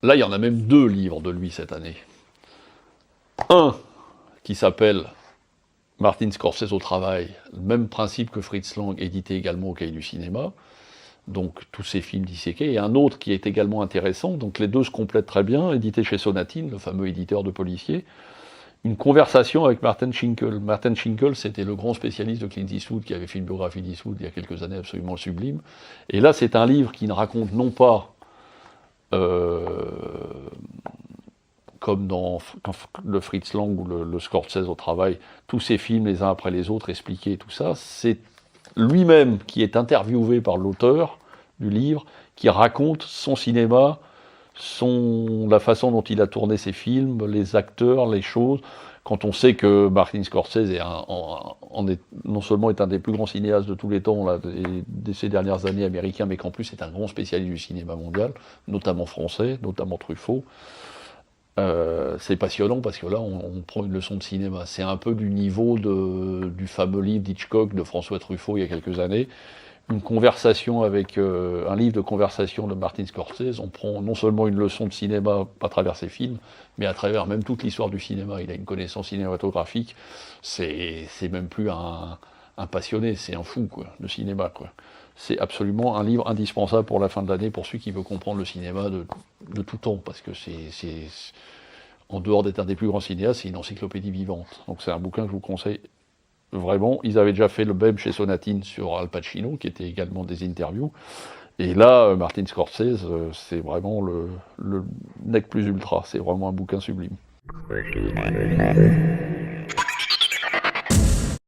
Là, il y en a même 2 livres de lui cette année. Un qui s'appelle Martin Scorsese au travail, le même principe que Fritz Lang, édité également au Cahiers du cinéma, donc tous ces films disséqués, et un autre qui est également intéressant, donc les deux se complètent très bien, édité chez Sonatine, le fameux éditeur de policiers, une conversation avec Martin Schinkel. Martin Schinkel, c'était le grand spécialiste de Clint Eastwood, qui avait fait une biographie d'Eastwood il y a quelques années absolument sublime, et là c'est un livre qui ne raconte non pas comme dans le Fritz Lang ou le Scorsese au travail, tous ces films les uns après les autres expliqués et tout ça, c'est lui-même qui est interviewé par l'auteur du livre, qui raconte son cinéma, la façon dont il a tourné ses films, les acteurs, les choses. Quand on sait que Martin Scorsese non seulement est un des plus grands cinéastes de tous les temps là, de ces dernières années américains, mais qu'en plus est un grand spécialiste du cinéma mondial, notamment français, notamment Truffaut, c'est passionnant parce que là on prend une leçon de cinéma. C'est un peu du niveau du fameux livre d'Hitchcock de François Truffaut il y a quelques années. Une conversation avec un livre de conversation de Martin Scorsese, on prend non seulement une leçon de cinéma à travers ses films, mais à travers même toute l'histoire du cinéma. Il a une connaissance cinématographique, c'est même plus un passionné, c'est un fou quoi, de cinéma quoi. C'est absolument un livre indispensable pour la fin de l'année, pour celui qui veut comprendre le cinéma de tout temps, parce que en dehors d'être un des plus grands cinéastes, c'est une encyclopédie vivante. Donc c'est un bouquin que je vous conseille vraiment. Ils avaient déjà fait le même chez Sonatine sur Al Pacino, qui était également des interviews. Et là, Martin Scorsese, c'est vraiment le nec plus ultra. C'est vraiment un bouquin sublime.